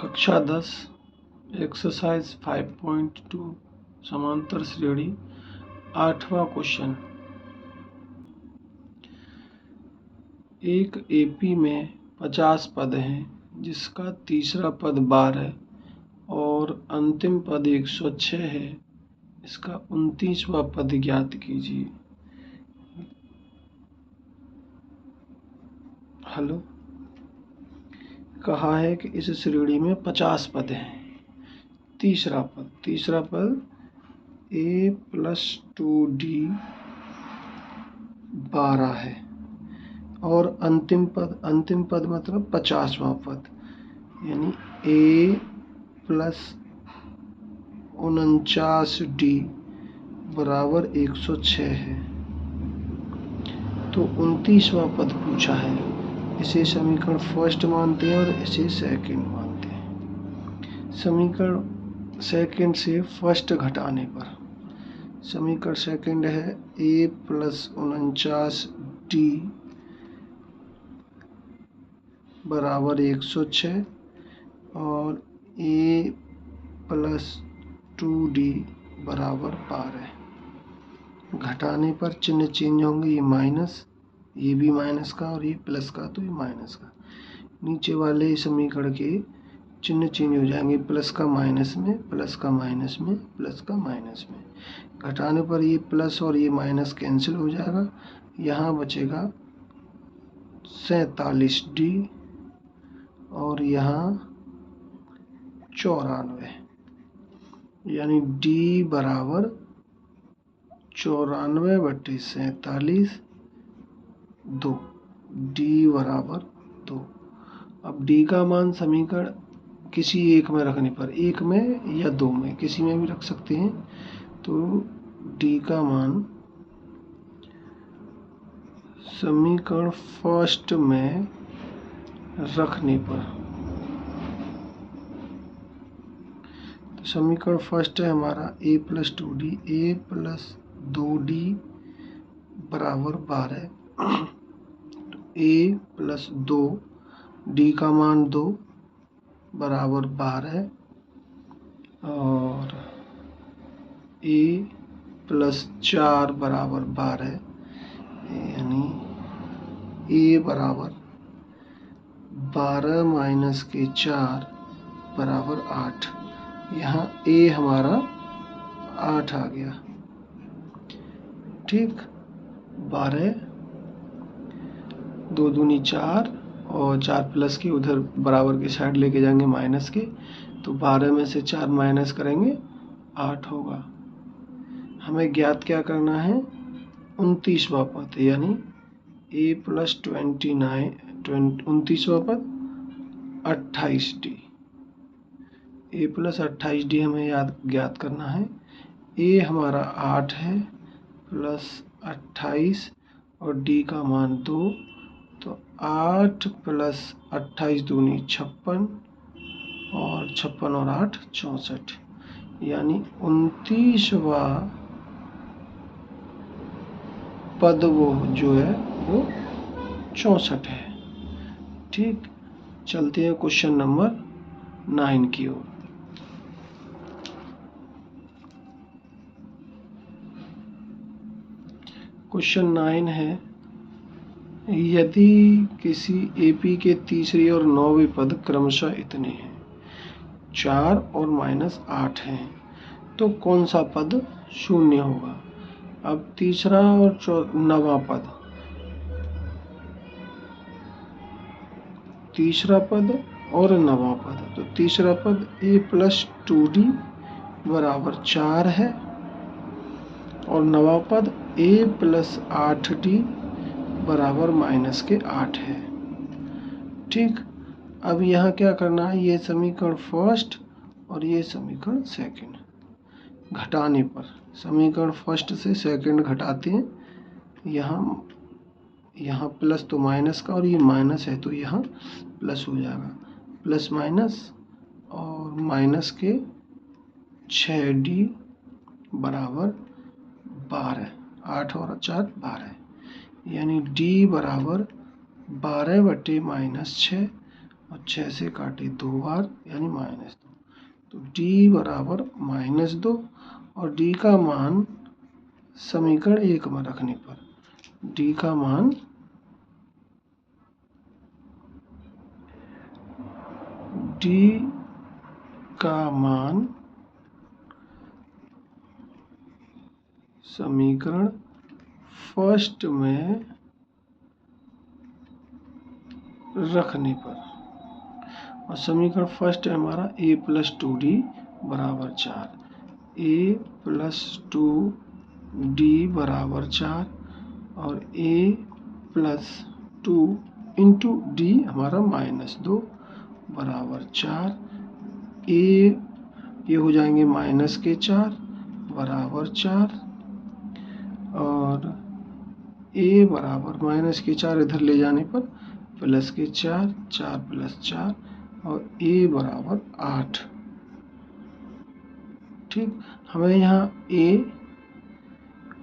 कक्षा 10 एक्सरसाइज 5.2 समांतर श्रेणी 8वां क्वेश्चन। एक एपी में 50 पद हैं जिसका तीसरा पद 12 और अंतिम पद 106 है। इसका 29वां पद ज्ञात कीजिए। हलो कहा है कि इस श्रेणी में 50 पद हैं। तीसरा पद a + 2d 12 है और अंतिम पद मतलब 50वां पद यानी a + 49d बराबर 106 है। तो 29वां पद पूछा है। इसे समीकरण फर्स्ट मानते हैं और इसे सेकंड मानते हैं। समीकरण सेकंड से फर्स्ट घटाने पर समीकरण सेकंड है a + 49d बराबर 106 और a + 2d बराबर 12। घटाने पर चिन्ह चेंज होंगे, ये माइनस, ये भी माइनस का और ये प्लस का, तो ये माइनस का। नीचे वाले समीकरण के चिन्ह चेंज हो जाएंगे, प्लस का माइनस में, प्लस का माइनस में, प्लस का माइनस में। घटाने पर ये प्लस और ये माइनस कैंसिल हो जाएगा। यहाँ बचेगा 47d और यहाँ 94 यानी d बराबर 94/47 2, d बराबर 2। अब d का मान समीकरण किसी एक में रखने पर, एक में या दो में, किसी में भी रख सकते हैं। तो d का मान समीकरण फर्स्ट में रखने पर, तो समीकरण फर्स्ट है हमारा a + 2d, a + 2d बराबर 12। तो a + 2, d का मान 2 बराबर 12 और a + 4 बराबर 12 यानी a बराबर 12 - 4 बराबर 8। यहाँ a हमारा 8 आ गया। ठीक, 12 2 दूनी 4 और 4 प्लस के उधर बराबर के साइड लेके जाएंगे माइनस के, तो 12 में से 4 माइनस करेंगे 8 होगा। हमें ज्ञात क्या करना है, 29वां पद यानी a + 29, 29वां पद 28d, a + 28d हमें ज्ञात करना है। a हमारा 8 है प्लस 28 और d का मान 2, तो 8 + 28 दूनी 56 और 56 और 8 64 यानी 29वां पद वो जो है वो 64 है। ठीक, चलते हैं क्वेश्चन नंबर 9 की ओर। क्वेश्चन 9 है, यदि किसी एपी के तीसरे और 9वें पद क्रमशः इतने हैं, 4 और -8 हैं, तो कौन सा पद शून्य होगा। अब तीसरा और 9वां पद, तीसरा पद और 9वां पद, तो तीसरा पद a + 2d बराबर 4 है और 9वां पद a + 8d बराबर -8 है। ठीक, अब यहाँ क्या करना है, ये समीकरण फर्स्ट और ये समीकरण सेकंड। घटाने पर समीकरण फर्स्ट से सेकंड घटाते हैं, यहाँ प्लस तो माइनस का और ये माइनस है तो यहाँ प्लस हो जाएगा, प्लस माइनस और माइनस के 6d बराबर 12, 8 और 4 12 यानी d बराबर 12/-6 और 6 से काटे 2 बार यानी -2, तो d बराबर -2 और d का मान समीकरण 1 में रखने पर d का मान समीकरण फर्स्ट में रखने पर, और समीकरण फर्स्ट है हमारा a + 2d बराबर 4, a + 2d बराबर 4 और a + 2 इंटू d हमारा -2 बराबर 4, ये हो जाएंगे -4 बराबर 4 और a बराबर -4 इधर ले जाने पर +4, 4 + 4 और a बराबर 8। ठीक, हमें यहाँ a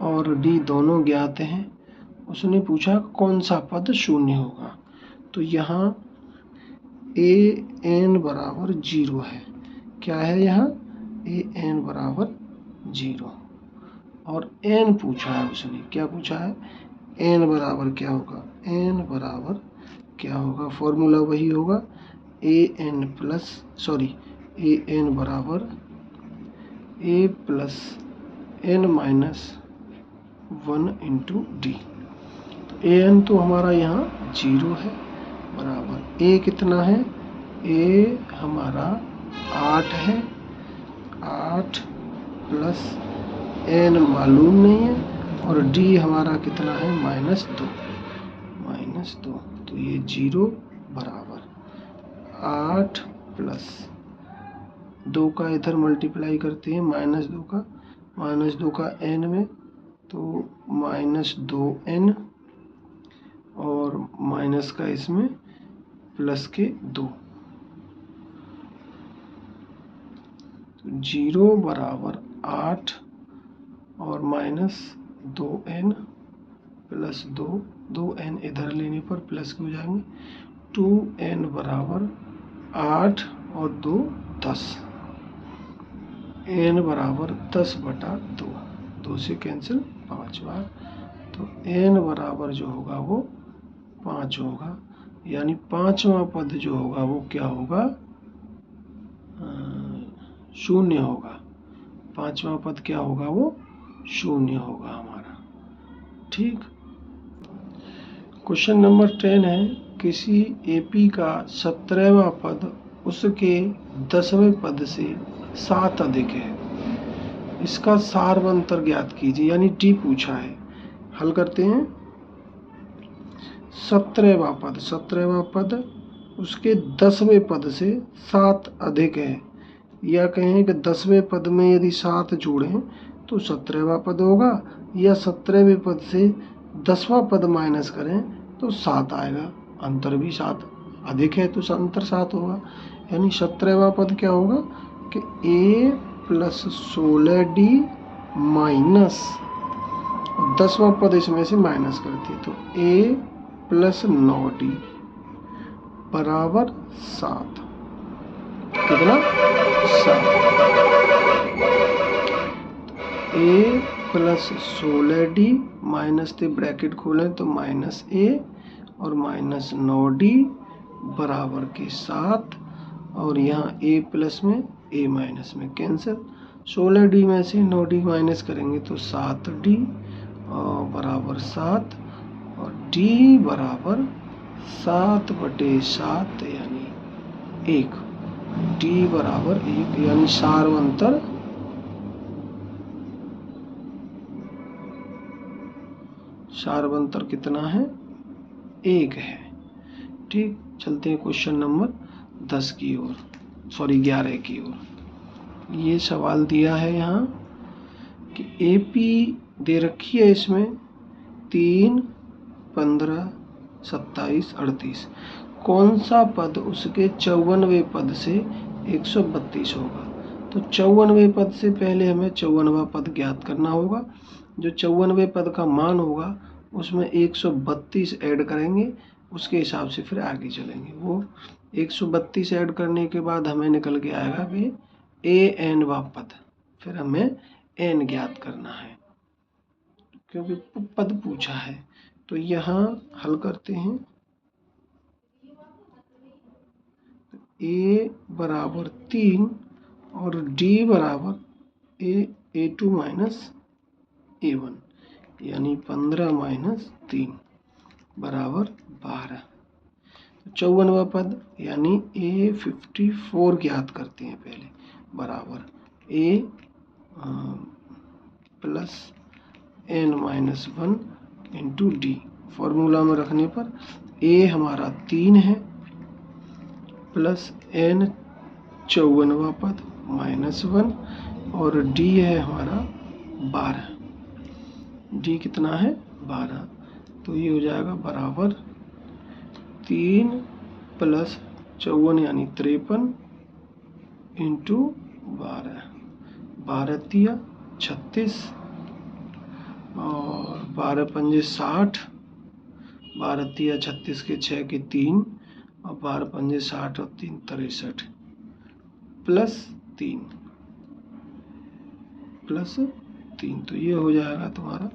और d दोनों ज्ञात हैं। उसने पूछा कौन सा पद शून्य होगा, तो यहाँ an बराबर 0 है। क्या है यहाँ an बराबर 0 और n पूछा है उसने, क्या पूछा है n बराबर क्या होगा, n बराबर क्या होगा, फॉर्मूला वही होगा an बराबर a + n - 1 इंटू d। तो an तो हमारा यहाँ 0 है बराबर a कितना है, a हमारा 8 है, 8 प्लस n मालूम नहीं है और d हमारा कितना है -2, तो ये 0 बराबर 8 प्लस 2 का इधर मल्टीप्लाई करते हैं -2 का n में, तो -2n और माइनस का इसमें प्लस के 2, तो 0 बराबर 8 और -2n प्लस 2n इधर लेने पर प्लस के हो जाएंगे, 2n बराबर 8 और 2 10, n बराबर 10/2, 2 से कैंसिल 5 बार, तो n बराबर जो होगा वो 5 होगा, यानी पांचवा पद जो होगा वो क्या होगा, शून्य होगा। पांचवा पद क्या होगा, वो शून्य होगा हमारा। ठीक, क्वेश्चन नंबर 10 है, किसी AP का 17वां पद उसके 10वें पद से 7 अधिक है, इसका सारवंतर ज्ञात कीजिए, यानी D पूछा है। हल करते हैं। 17वां पद उसके 10वें पद से 7 अधिक है, या कहें कि 10वें पद में यदि 7 जोड़ें तो 17वां पद होगा, या 17वें पद से 10वां पद माइनस करें तो 7 आएगा, अंतर भी 7 अधिक है तो अंतर 7 होगा, यानी 17वां पद क्या होगा कि a + 16d माइनस 10वां पद इसमें से माइनस करते हैं, तो a + 9d बराबर 7, कितना 7, a + 16d माइनस थे ब्रैकेट खोलें तो -a और -9d बराबर के 7, और यहाँ a प्लस में a माइनस में कैंसिल, 16d में से 9d माइनस करेंगे तो 7d बराबर 7 और d बराबर 7/7 यानी 1, d बराबर 1, यानी सारवंतर कितना है, 1 है। ठीक, चलते हैं क्वेश्चन नंबर 10 की ओर, 11 की ओर। ये सवाल दिया है यहाँ कि AP दे रखी है, इसमें 3, 15, 27, 38, कौन सा पद उसके 54वें पद से 132 होगा। तो 54वें पद से पहले हमें 54वां पद ज्ञात करना होगा, जो 54वें पद का मान होगा उसमें 132 ऐड करेंगे, उसके हिसाब से फिर आगे चलेंगे। वो 132 ऐड करने के बाद हमें निकल के आएगा कि an वा पद, फिर हमें n ज्ञात करना है क्योंकि पद पूछा है। तो यहाँ हल करते हैं। a बराबर 3 और d बराबर a2 माइनस a1, यानी 15 माइनस 3 बराबर 12। 54वां पद यानी a54 ज्ञात करते हैं पहले, बराबर a plus n minus 1 into D. Formula में रखने पर a हमारा 3 है प्लस n 54वां पद माइनस 1 और d है हमारा 12। d कितना है? 12। तो ये हो जाएगा बराबर 3 प्लस 54 यानी 53 इंटू 12, 12 तिया 36 और 12 पंजे 60, 12 तिया 36 के 6 के 3 और 12 पंजे 60 और 3 63 प्लस 3 प्लस 3, तो ये हो जाएगा तुम्हारा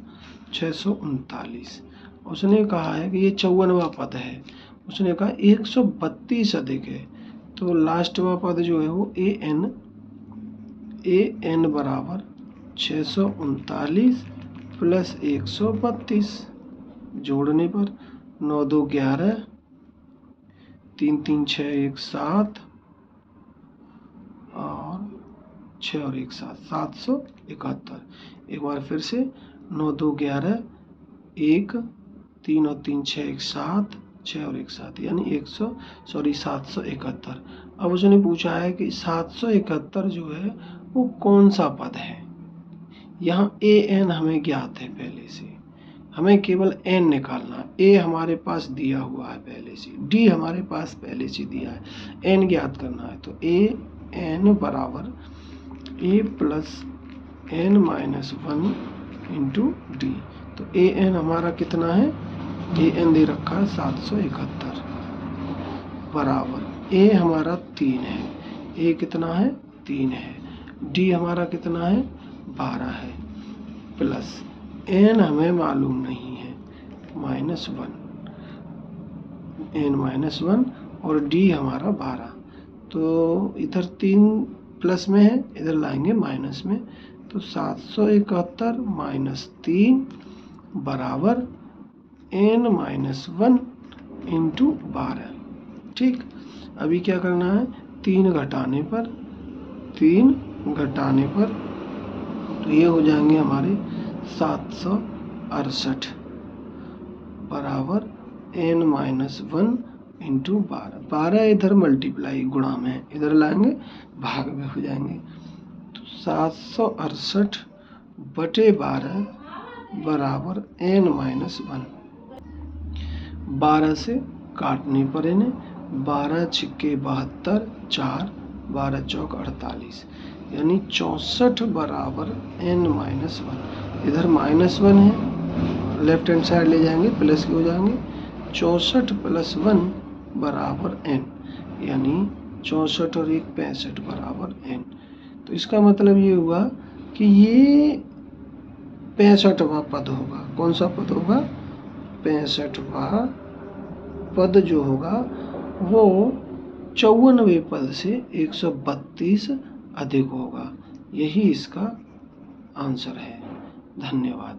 639। उसने कहा है कि ये 54वां पद है, उसने कहा 132 अधिक है, तो लास्टवा पद जो है वो an बराबर 639 प्लस 132, जोड़ने पर 9 2 11, 3 3 6 1 7 और 6 और 1 7, 771। एक बार फिर से 9 2 11, 1 3 और 3 6 1 7, 6 और 1 7 यानी 771। अब उसने पूछा है कि 771 जो है वो कौन सा पद है। यहाँ an हमें ज्ञात है पहले से, हमें केवल n निकालना है। a हमारे पास दिया हुआ है पहले से, d हमारे पास पहले से दिया है, n ज्ञात करना है। तो an बराबर a plus n minus 1 into D. तो an हमारा कितना है? an दे रखा है 771 बराबर a हमारा 3 है, a कितना है? 3 है। d हमारा कितना है? 12 है प्लस n हमें मालूम नहीं है माइनस 1, n माइनस 1 और d हमारा 12। तो इधर 3 प्लस में है, इधर लाएंगे माइनस में, तो 771 माइनस 3 बराबर n माइनस 1 इंटू 12। ठीक, अभी क्या करना है? 3 घटाने पर तो ये हो जाएंगे हमारे 768 बराबर n माइनस 1 इंटू 12। 12 इधर मल्टीप्लाई गुणा में है, इधर लाएंगे भाग में हो जाएंगे। तो 768 बटे 12 बराबर n माइनस 1। 12 से काटने पर इन्हें 12 छिक्के 72, 4 12 चौक 48 यानी 64 बराबर n माइनस 1। इधर माइनस 1 है, लेफ्ट हैंड साइड ले जाएंगे प्लस के हो जाएंगे। 64 प्लस 1 बराबर n, यानी 64 और 1 65 बराबर n। तो इसका मतलब ये हुआ कि ये 65वां पद होगा। कौन सा पद होगा? 65वां पद जो होगा वो 54वें पद से 132 अधिक होगा। यही इसका आंसर है। धन्यवाद।